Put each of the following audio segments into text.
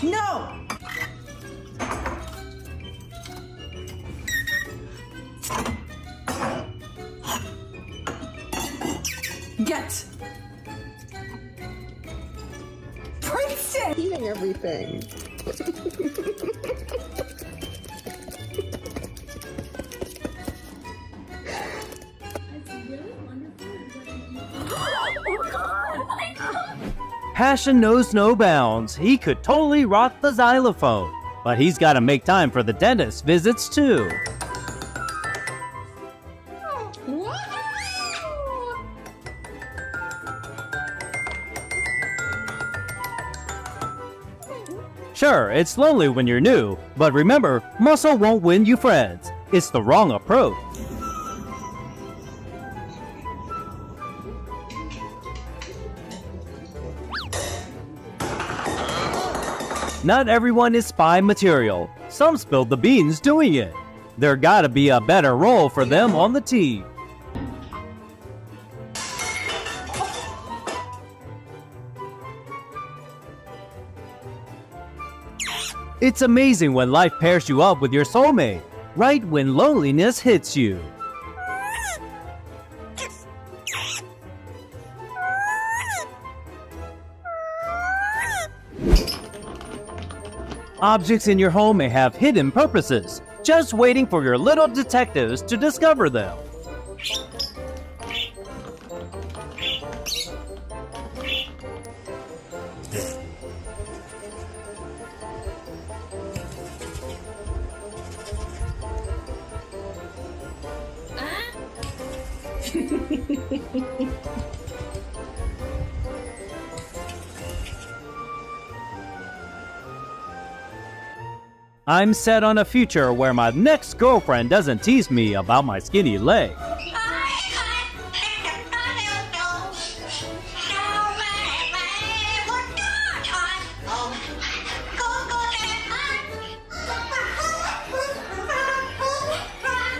No! Get! Princeton! Eating everything. Passion knows no bounds. He could totally rock the xylophone. But he's got to make time for the dentist visits too. Sure, it's lonely when you're new, but remember, muscle won't win you friends. It's the wrong approach. Not everyone is spy material. Some spilled the beans doing it. There gotta be a better role for them on the team. It's amazing when life pairs you up with your soulmate, right when loneliness hits you. Objects in your home may have hidden purposes, just waiting for your little detectives to discover them. I'm set on a future where my next girlfriend doesn't tease me about my skinny leg.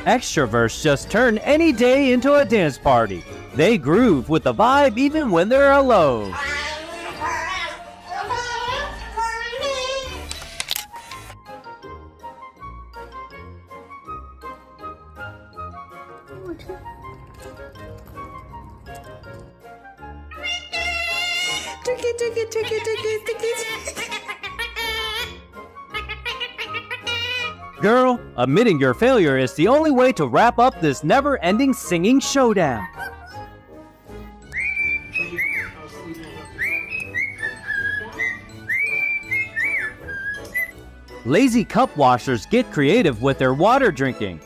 Extroverts just turn any day into a dance party. They groove with the vibe even when they're alone. Girl, admitting your failure is the only way to wrap up this never-ending singing showdown. Lazy cup washers get creative with their water drinking.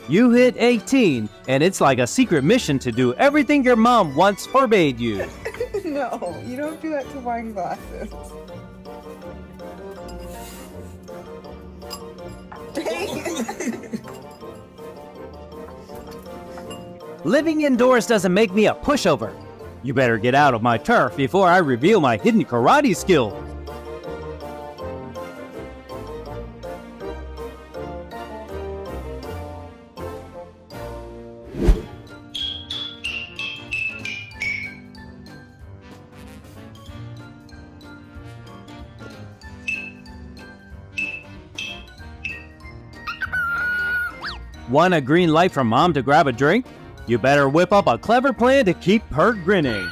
You hit 18, and it's like a secret mission to do everything your mom once forbade you. No, you don't do that to wine glasses. Living indoors doesn't make me a pushover. You better get out of my turf before I reveal my hidden karate skill. Want a green light from mom to grab a drink? You better whip up a clever plan to keep her grinning.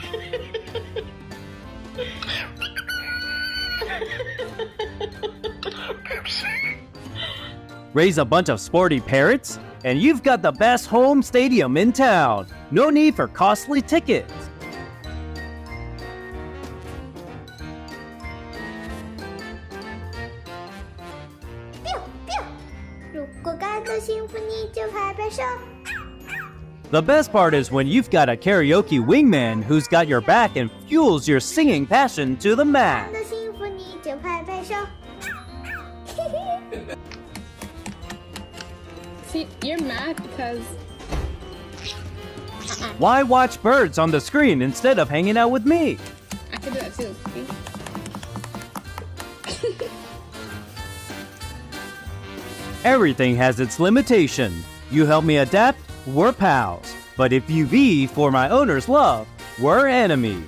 Raise a bunch of sporty parrots, and you've got the best home stadium in town. No need for costly tickets. The best part is when you've got a karaoke wingman who's got your back and fuels your singing passion to the max. See, you're mad because... Why watch birds on the screen instead of hanging out with me? I can do that too. Everything has its limitation. You help me adapt, we're pals. But if you vie for my owner's love, were enemies.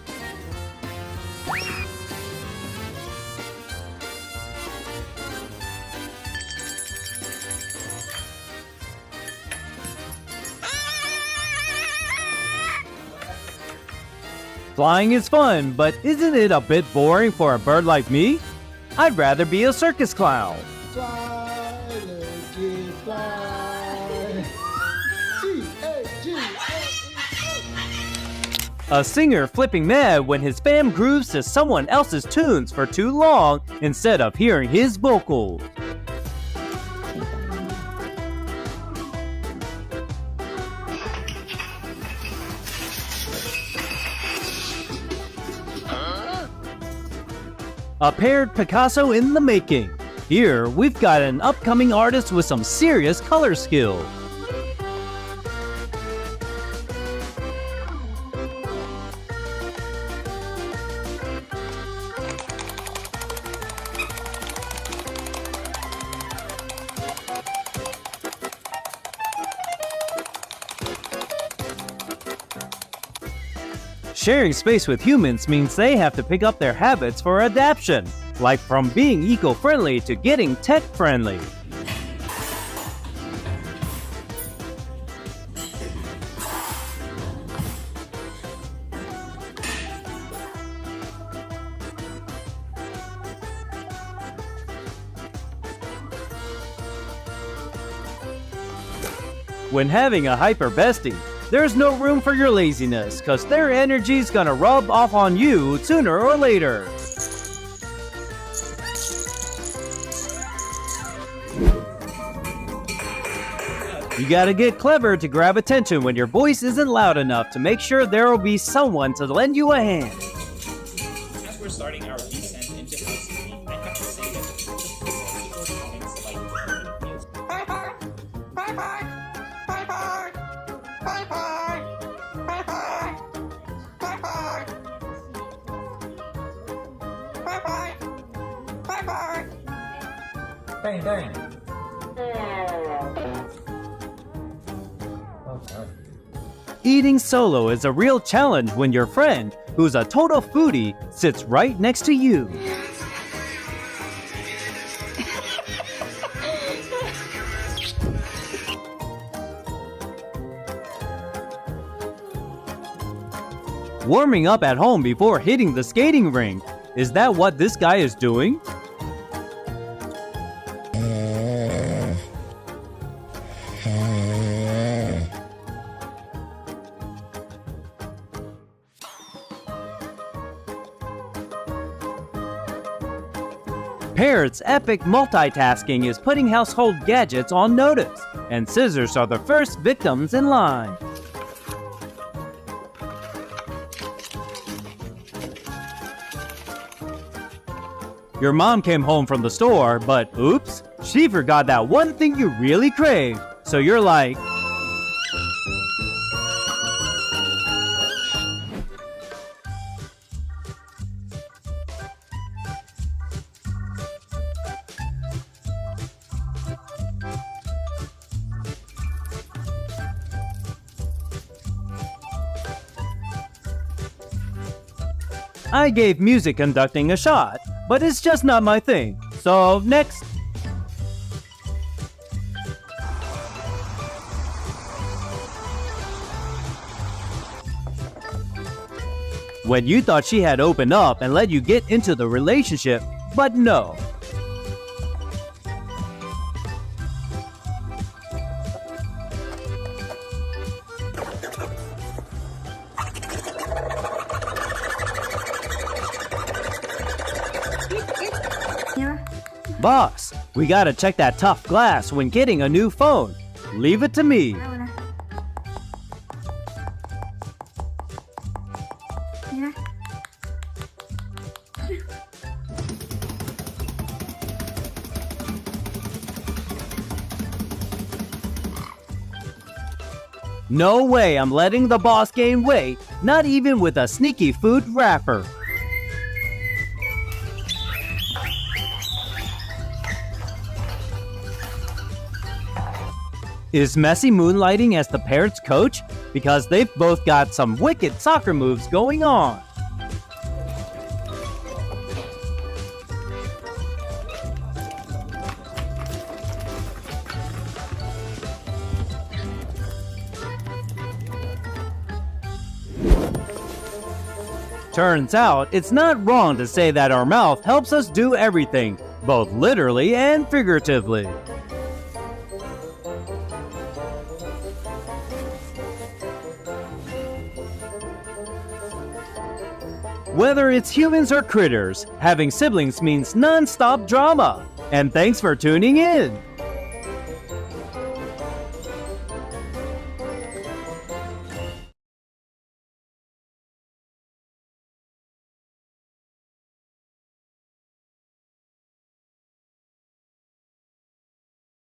Flying is fun, but isn't it a bit boring for a bird like me? I'd rather be a circus clown. Fly, Loki, fly. G-A-G-A-E-O. A singer flipping mad when his fam grooves to someone else's tunes for too long instead of hearing his vocals. A paired Picasso in the making. Here, we've got an upcoming artist with some serious color skill. Sharing space with humans means they have to pick up their habits for adaptation, like from being eco-friendly to getting tech-friendly. When having a hyper bestie, there's no room for your laziness, cause their energy's gonna rub off on you sooner or later. You gotta get clever to grab attention when your voice isn't loud enough to make sure there'll be someone to lend you a hand. As we're starting our descent into housekeeping, I have to say that the comments like music. Bye bye. Bye bye. Bye bye. Bye bye. Bye bye. Bye bye. Bye bye. Bye bye. Bang, bang. Eating solo is a real challenge when your friend, who's a total foodie, sits right next to you. Warming up at home before hitting the skating rink. Is that what this guy is doing? Parrot's epic multitasking is putting household gadgets on notice, and scissors are the first victims in line. Your mom came home from the store, but oops, she forgot that one thing you really craved. So you're like, I gave music conducting a shot, but it's just not my thing. So next. When you thought she had opened up and let you get into the relationship, but no. Boss, we gotta check that tough glass when getting a new phone. Leave it to me. No way I'm letting the boss gain weight, not even with a sneaky food wrapper. Is Messi moonlighting as the Parrot's coach? because they've both got some wicked soccer moves going on. Turns out, it's not wrong to say that our mouth helps us do everything, both literally and figuratively. Whether it's humans or critters, having siblings means non-stop drama. And thanks for tuning in!